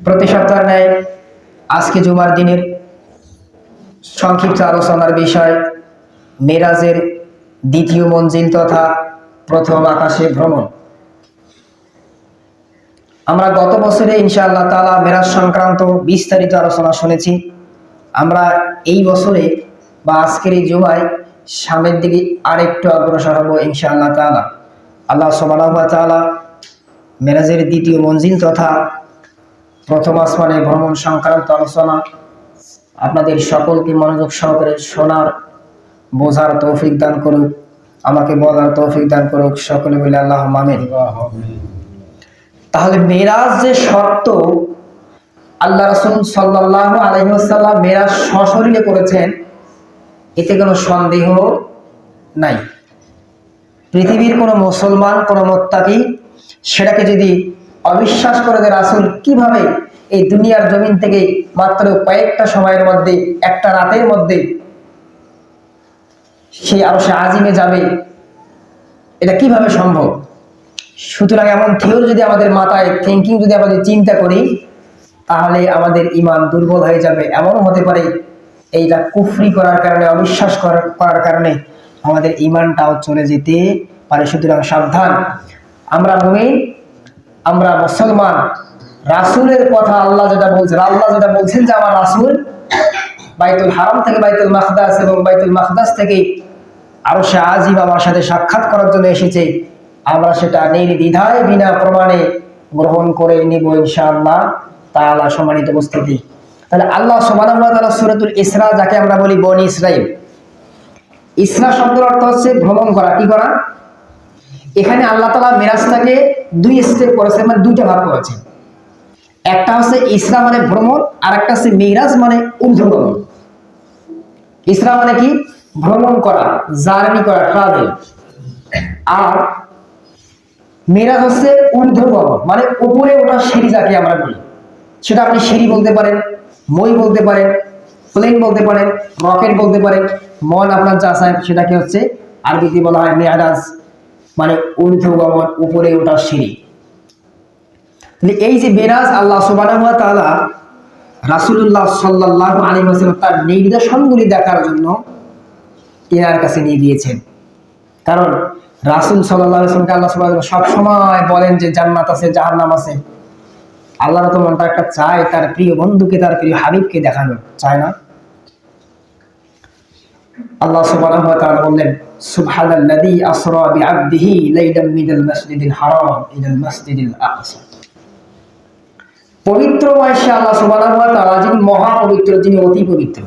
প্রতি সপ্তাহের ন্যায় আজকে জুমার দিনের সংক্ষিপ্ত আলোচনার বিষয় মেরাজের দ্বিতীয় মঞ্জিল তথা প্রথম আকাশে ভ্রমণ। আমরা গত বছরে ইনশাআল্লাহ তাআলা মেরাজ সংক্রান্ত বিস্তারিত আলোচনা শুনেছি। আমরা এই বছরে বা আজকের এই জুমায় সামনের দিকে আরেকটু অগ্রসর হব ইনশাআল্লাহ তাআলা। আল্লাহ সুবহানাহু ওয়া তাআলা মেরাজের দ্বিতীয় মঞ্জিল তথা প্রথম আসমানে ভ্রমণ সংক্রান্ত আলোচনা আপনাদের সকলকে মনোযোগ সহকারে শোনার বোঝার তৌফিক দান করুক, আমাকে বলার তৌফিক দান করুক, সকলে মিলে আল্লাহুম্মা আমিন। তাহলে মেরাজ যে শর্ত আল্লাহ রাসূল সাল্লাল্লাহু আলাইহি ওয়াসাল্লাম মেরাজ সশরীরে করেছেন, এতে কোনো সন্দেহ নাই। পৃথিবীর কোনো মুসলমান, কোনো মুত্তাকি সেটাকে যদি অবিশ্বাস করে যে রাসূল কিভাবে এই দুনিয়ার জমিন থেকে মাত্র কয়েকটা সময়ের মধ্যে, একটা রাতের মধ্যে সে আরশে আজিমে যাবে, এটা কিভাবে সম্ভব? সুতরাং এমন থিওরি যদি আমাদের মাথায় থিঙ্কিং যদি আমাদের চিন্তা করি, তাহলে আমাদের ঈমান দুর্বল হয়ে যাবে। এমনও হতে পারে এইটা কুফরি করার কারণে, অবিশ্বাস করার কারণে আমাদের ঈমানটাও চলে যেতে পারে। সুতরাং সাবধান, আমরা মুমিন, আমরা মুসলমান। রাসূলের কথা আল্লাহ যেটা বলছেন যে আমার রাসূল বাইতুল হারাম থেকে বাইতুল মাকদাস এবং বাইতুল মাকদাস থেকে আরশে আজিম আমার সাথে সাক্ষাৎ করার জন্য এসেছে, আমরা সেটা নির্দ্বিধায় বিনা প্রমাণে গ্রহণ করে নিব ইনশাআল্লাহ তাআলা। সম্মানিত উপস্থিতি, তাহলে আল্লাহ সুবহানাহু ওয়া তাআলা সূরাতুল ইসরা, যাকে আমরা বলি বনি ইসরাঈল, ইসরা শব্দের অর্থ হচ্ছে ভ্রমণ করা। কি করা? এখানে আল্লাহ তাআলা মেরাজটাকে দুই স্টেপ করেছেন, মানে দুইটা ভাগ করেছেন। একটা হচ্ছে ইসরা মানে ভ্রমণ, আর একটা হচ্ছে মিরাজ মানে ঊর্ধ্বগমন। ইসরা মানে কি? ভ্রমণ করা, জার্নি করা, ট্রাভেল। আর মিরাজ হচ্ছে ঊর্ধ্বগমন, মানে উপরে ওঠা সিঁড়ি, যাকে আমরা বলি। সেটা আপনি সিঁড়ি বলতে পারেন, মই বলতে পারেন, প্লেন বলতে পারেন, রকেট বলতে পারেন, মন আপনার যা চায় সেটাকে হচ্ছে আরবিতে বলা হয় মেরাজ, মানে ঊর্ধ্বগমন, উপরে ওঠা সিঁড়ি। এই যে মেরাজ আল্লাহ সুবহানাহু ওয়া তাআলা রাসূলুল্লাহ সাল্লাল্লাহু আলাইহি ওয়াসাল্লাম তার নিদর্শনগুলি দেখার জন্য এনার কাছে নিয়ে গিয়েছেন। কারণ রাসূল সাল্লাল্লাহু আলাইহি ওয়াসাল্লামকে আল্লাহ সুবহানাহু ওয়া তাআলা সব সময় বলেন যে জান্নাত আছে, জাহান্নাম আছে। আল্লাহর তো মনটা একটা চায় তার প্রিয় বন্ধুকে, তার প্রিয় হাবিবকে দেখানো, চায় না? আল্লাহ সুবহানাহু ওয়া তাআলা বললেন, সুবহানাল্লাযী আসরা বিআবদিহি লাইলাম মিনাল মাসজিদিল হারাম ইলাল মাসজিদিল আকসা। পবিত্রময় সে আল্লাহ সুবহানাহু ওয়া তাআলা, যিনি মহাপবিত্র, যিনি অতি পবিত্র।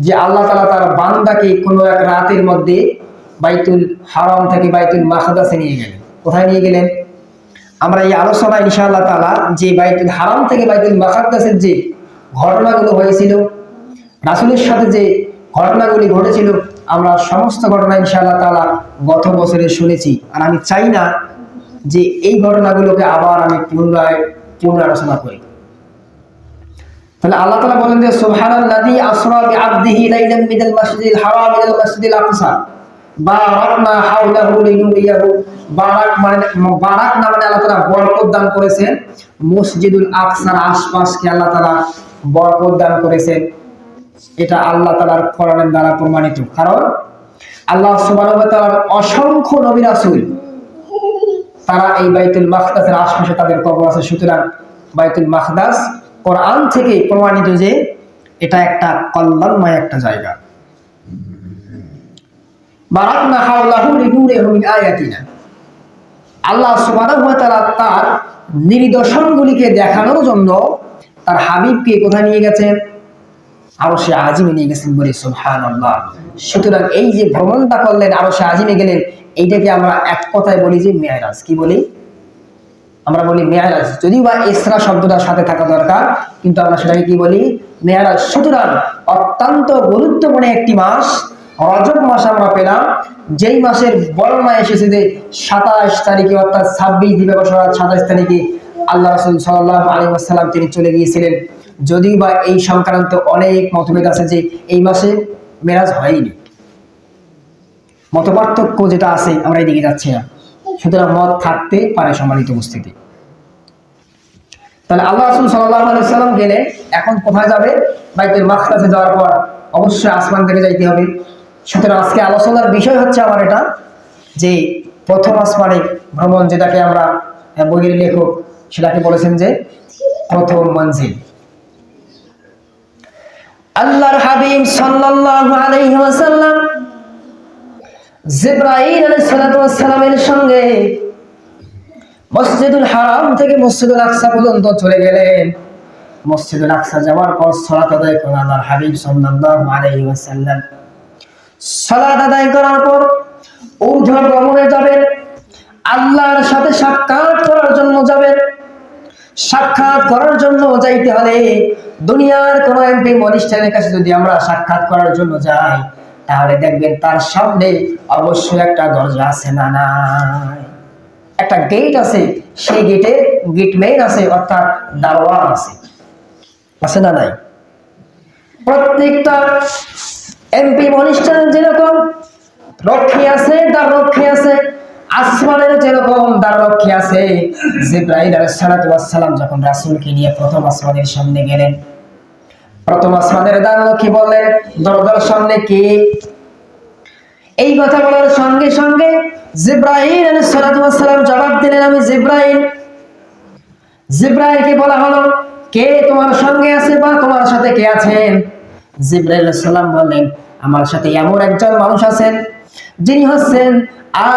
যে আল্লাহ তাআলা তার বান্দাকে কোনো এক রাতের মধ্যে বাইতুল হারাম থেকে বাইতুল মাকদাসে নিয়ে গেলেন। কোথায় নিয়ে গেলেন? আমরা এই আলোচনা ইনশাআল্লাহ তাআলা যে বাইতুল হারাম থেকে বাইতুল মাকদাসের যে ঘটনাগুলো হয়েছিল, রাসূলের সাথে যে ঘটনাগুলি ঘটেছিল, আমরা সমস্ত ঘটনা ইনশাআল্লাহ তাআলা গত বছরে শুনেছি। আর আমি চাই না যে এই ঘটনাগুলোকে আবার আমি পুনরালোচনা করি। তাহলে আল্লাহ তাআলা বলেন যে সুবহানাল্লাযী আসরা বিআবদিহি লাইলাম মিনাল মাসজিদিল হারাম ইলাল মাসজিদিল আকসা বারাকনা হাওলাহু লিনুরিয়াহু। বারাক মানে আল্লাহ তাআলা বরকত দান করেছেন, মসজিদুল আকসার আশপাশকে আল্লাহ তাআলা বরকত দান করেছেন। এটা আল্লাহ তাআলার কোরআনের দ্বারা প্রমাণিত। কারণ আল্লাহ সুবহানাহু ওয়া তাআলার অসংখ্য নবী রাসূল তারা এই বাইতুল মাকদাসের আশপাশে তাদের কবর আছে। সুতরাং বাইতুল মাকদাস কোরআন থেকে প্রমাণিত যে এটা একটা কল্যাণময় একটা জায়গা। বারাকনা হাওলাহু লিনুরিয়াহু মিন আয়াতিনা। আল্লাহ সুবহানাহু ওয়া তাআলা তার নিদর্শনগুলিকে দেখানোর জন্য তার হাবিবকে কোথায় নিয়ে গেছেন? আরশে আজিমে নিয়ে গেছেন। বলি সুবহানাল্লাহ। সুতরাং এই যে ভ্রমণটা করলেন, আরশে আজিমে গেলেন, এইটাকে আমরা এক কথায় বলি যে মেরাজ। কি বলি? আমরা বলি মেরাজ, যদিও বা ইসরা শব্দটার সাথে থাকা দরকার, কিন্তু আমরা সেটাকে কি বলি? মেরাজ। সুতরাং অত্যন্ত গুরুত্বপূর্ণ একটি মাস রজব মাস আমরা পেলাম, যেই মাসের বর্ণনা এসেছে যে 27 তারিখে, অর্থাৎ 26 দিবস 27 তারিখে আল্লাহ রাসূল সাল্লাল্লাহু আলাইহি ওয়াসাল্লাম তিনি চলে গিয়েছিলেন। যদিও বা এই সংক্রান্ত অনেক মতভেদ আছে যে এই মাসে মেরাজ হয়নি, মতপার্থক্য যেটা আছে, আমরা এদিকে যাচ্ছি না। সুতরাং মত থাকতে পারে। সম্মানিত উপস্থিতি, তাহলে আল্লাহ রাসূল সাল্লাল্লাহু আলাইহি ওয়াসাল্লাম গেলেন, এখন কোথায় যাবে? বাইতুল মাকদাসে যাওয়ার পর অবশ্যই আসমান থেকে যাইতে হবে। সুতরাং আজকে আলোচনার বিষয় হচ্ছে আমার এটা, যে প্রথম আসমানে ভ্রমণ, যেটাকে আমরা বইয়ের লেখক সেটাকে বলেছেন যে প্রথম মঞ্জিল। আল্লাহর হাবিব সাল্লাল্লাহু আলাইহি ওয়াসাল্লাম জিবরাইল আলাইহিস সালাতু ওয়াস সালামের সঙ্গে মসজিদুল হারাম থেকে মসজিদুল আকসা পর্যন্ত চলে গেলেন। মসজিদুল আকসা যাওয়ার পর সালাত আদায় করেন আল্লাহর হাবিব সাল্লাল্লাহু আলাইহি ওয়াসাল্লাম। সালাত আদায় করার পর ঊর্ধ্ব ভ্রমণে যাবেন, আল্লাহর সাথে সাক্ষাৎ করার জন্য যাবেন। সাক্ষাৎ করার জন্য যাইতে হলে দুনিয়ার কোন এমপি মনিষ্ঠানের কাছে যদি আমরা সাক্ষাৎ করার জন্য যাই, তাহলে দেখবেন তার সামনে অবশ্যই একটা দরজা আছে, না নাই? একটা গেট আছে, সেই গেটে গেটম্যান আছে, অর্থাৎ দারোয়ান আছে, আছে না নাই? প্রত্যেকটা এমপি অনুষ্ঠানের যেরকম রক্ষী আছে, দ্বাররক্ষী আছে, আসমানের যেরকম দ্বাররক্ষী আছে। জিবরাইল আলাইহিস সালাতু ওয়াস সালাম যখন রাসূলকে নিয়ে প্রথম আসমানের সামনে গেলেন, প্রথম আসমানের দ্বাররক্ষী বললেন, দরজার সামনে কে? এই কথা বলার সঙ্গে সঙ্গে জিবরাইল আলাইহিস সালাতু ওয়াস সালাম জবাব দিলেন, আমি জিবরাইল। জিবরাইলকে বলা হলো, কে তোমার সঙ্গে আছে বা তোমার সাথে কে আছেন? জিবরাইল আলাইহিস সালাম বললেন, আমার সাথে এমন একজন মানুষ আছেন যিনি হচ্ছেন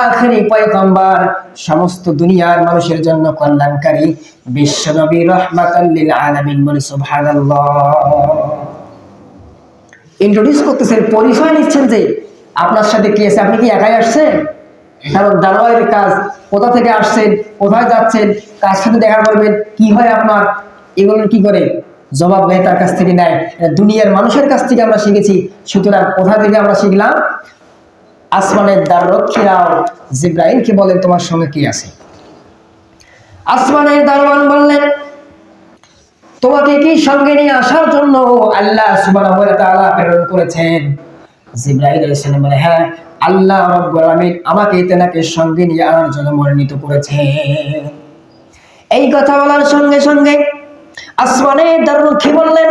আখেরি পয়গম্বর, সমস্ত দুনিয়ার মানুষের জন্য কল্যাণকারী, বিশ্বনবী রাহমাতাল লিল আলামিন। বলি সুবহানাল্লাহ। ইন্ট্রোডিউস করতেছেন, পরিচয় নিচ্ছেন যে আপনার সাথে কে আছে। আপনি কি একাই আসছেন? কারণ দারোয়ানের কাজ, কোথা থেকে আসছেন, কোথায় যাচ্ছেন, কার সাথে দেখা করবেন, কি হয় আপনার, এগুলো কি করে জবাব নেয় তার কাছ থেকে নেয়, দুনিয়ার মানুষের কাছ থেকে আমরা শিখেছি। সুতরাং কোথা থেকে আমরা শিখলাম? আসমানের দ্বাররক্ষীরাও জিবরাইলকে বলেন, তোমার সঙ্গে কি আছে? আসমানের দারোয়ান বললেন, তোমাকে কি সঙ্গে নিয়ে আসার জন্য আল্লাহ সুবহানাহু ওয়া তাআলা প্রেরণ করেছেন? জিবরাইল আলাইহিস সালাম বলে, হ্যাঁ, আল্লাহ রাব্বুল আলামিন আমাকে তেনাকে সঙ্গে নিয়ে আনার জন্য মনোনীত করেছেন। এই কথা বলার সঙ্গে সঙ্গে আসমানের দ্বাররক্ষী বললেন,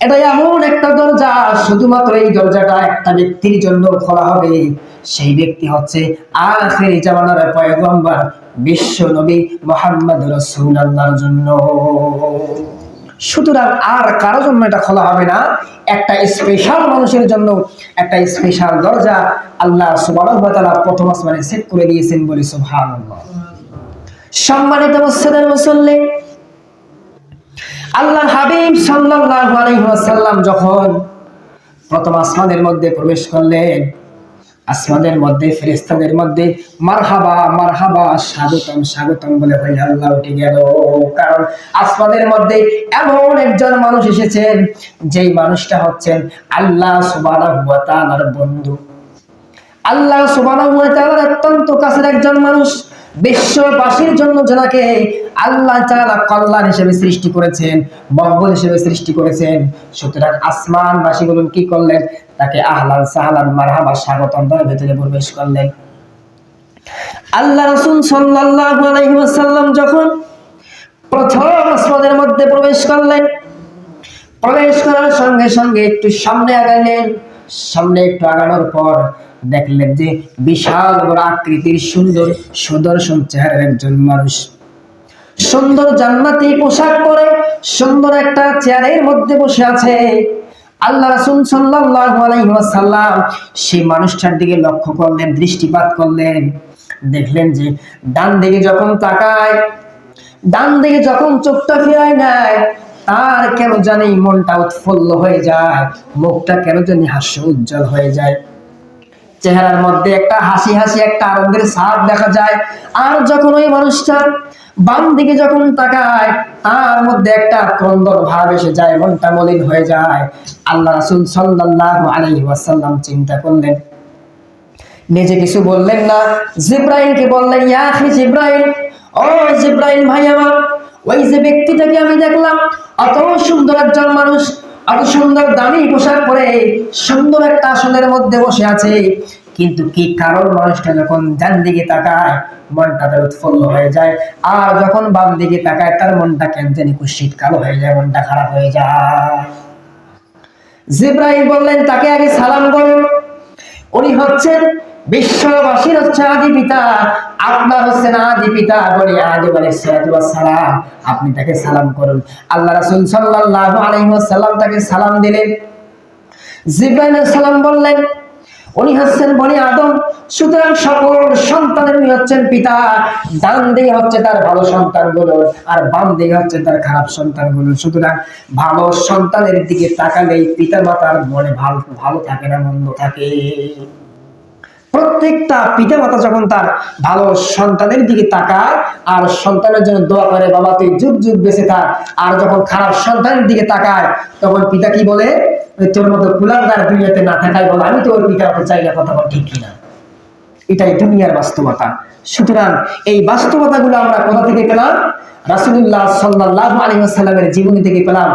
এটা এমন একটা দরজা, শুধুমাত্র এই দরজাটা একটা ব্যক্তির জন্য খোলা হবে। সেই ব্যক্তি হচ্ছে আখিরি জামানার পয়গম্বর, বিশ্ব নবী মুহাম্মদ রাসূলুল্লাহর জন্য। সুতরাং আর কারোর জন্য এটা খোলা হবে না, একটা স্পেশাল মানুষের জন্য একটা স্পেশাল দরজা আল্লাহ সুবহানাহু ওয়া তাআলা প্রথম আসমানে সেট করে দিয়েছেন। বলি সুবহানাল্লাহ। সম্মানিত মুসলিম মুসল্লি, আল্লাহর হাবিব সাল্লাল্লাহু আলাইহি ওয়াসাল্লাম যখন প্রথম আসমানের মধ্যে প্রবেশ করলেন, আসমানের মধ্যে ফেরেশতাদের মধ্যে মারহাবা মারহাবা, স্বাগতম স্বাগতম বলে হই আল্লাহ উঠে গেল। কারণ আসমানের মধ্যে এমন একজন মানুষ এসেছেন, যেই মানুষটা হচ্ছেন আল্লাহ সুবহানাহু ওয়া তাআলার বন্ধু, আল্লাহ সুবহানাহু ওয়া তাআলার অত্যন্ত কাছের একজন মানুষ, বিশ্ববাসীর জন্য যাকে আল্লাহ তাআলা কল্যাণ হিসেবে সৃষ্টি করেছেন, মঙ্গল হিসেবে সৃষ্টি করেছেন। সুতরাং আসমানবাসীগুলো কি করলেন? তাকে আহলান সাহলান মারহাবা স্বাগতম করে ভেতরে প্রবেশ করলেন। আল্লাহ রাসূল সাল্লাল্লাহু আলাইহি ওয়াসাল্লাম যখন প্রথম আসমানের মধ্যে প্রবেশ করলেন, প্রবেশ করার সঙ্গে সঙ্গে একটু সামনে আগালেন। সামনে একটু আগানোর পর দেখলেন যে বিশাল বড় আকৃতির সুন্দর সুদর্শন চেহারার একজন মানুষ, সুন্দর জান্নাতি পোশাক পরে সুন্দর একটা চেয়ারের মধ্যে বসে আছে। আল্লাহ রাসূল সাল্লাল্লাহু আলাইহি ওয়াসাল্লাম সেই মানুষটার দিকে লক্ষ্য করলেন, দৃষ্টিপাত করলেন। দেখলেন যে ডান দিকে যখন তাকায়, ডান দিকে যখন চোখটা ফিরায় নেয়, তার কেন জানি মনটা উৎফুল্ল হয়ে যায়, মুখটা কেন জানি হাস্য উজ্জ্বল হয়ে যায়, চেহারার মধ্যে একটা হাসি হাসি একটা আনন্দের ছাপ দেখা যায়। আর যখন ওই মানুষটা বাম দিকে যখন তাকায়, তার মধ্যে একটা ক্রন্দন ভাব এসে যায়, মনটা মলিন হয়ে যায়। আল্লাহ রাসূল সাল্লাল্লাহু আলাইহি ওয়াসাল্লাম চিন্তা করলেন, নিজে কিছু বললেন না, জিবরাইলকে বললেন, ইয়া আখি জিবরাইল, ও জিবরাইল ভাই আমার, ওই যে ব্যক্তিটাকে আমি দেখলাম, অত সুন্দর একজন মানুষ, অত সুন্দর দামি পোশাক পরে সুন্দর একটা আসনের মধ্যে বসে আছে, কিন্তু কি কারণ মানুষটা যখন ডান দিকে তাকায় মনটা তার উৎফুল্ল হয়ে যায়, আর যখন বাম দিকে তাকায় তার মনটা কেন জানি কুৎসিত কালো হয়ে যায়, মনটা খারাপ হয়ে যায়। জিবরাইল বললেন তাকে আগে সালাম করুন, উনি হচ্ছেন বিশ্ববাসীর হচ্ছে আদি পিতা, আপনার হচ্ছেন আদি পিতা বলে আদম আলাইহিস সালাম, আপনি তাকে সালাম করুন। আল্লাহ রাসূল সাল্লাল্লাহু আলাইহি ওয়াসাল্লাম তাকে সালাম দিলেন। জিবরাইল সালাম বললেন উনি হচ্ছেন বনি আদম, সুতরাং সকল সন্তানের উনি হচ্ছেন পিতা। ডান দিকে হচ্ছে তার ভালো সন্তানগুলো, আর বাম দিকে হচ্ছে তার খারাপ সন্তানগুলো। সুতরাং ভালো সন্তানের দিকে তাকালেই পিতা মাতার মনে ভালো ভালো থাকে না, মন্দ থাকে। প্রত্যেকটা পিতা মাতা যখন তার ভালো সন্তানের দিকে তাকায় আর সন্তানের জন্য দোয়া করে, বাবা তুই যুগ যুগ বেঁচে থাক, আর যখন খারাপ সন্তানের দিকে তাকায় তখন পিতা কি বলে, তোর মতো কুলাঙ্গার দুনিয়াতে না থাকাই বলে আমি তো ওর পিতা হতে চাই না। কথা বল ঠিক কিনা? এটাই দুনিয়ার বাস্তবতা। সুতরাং এই বাস্তবতাগুলো আমরা কোথা থেকে পেলাম? রাসূলুল্লাহ সাল্লাল্লাহু আলাইহি ওয়াসাল্লামের জীবনী থেকে পেলাম।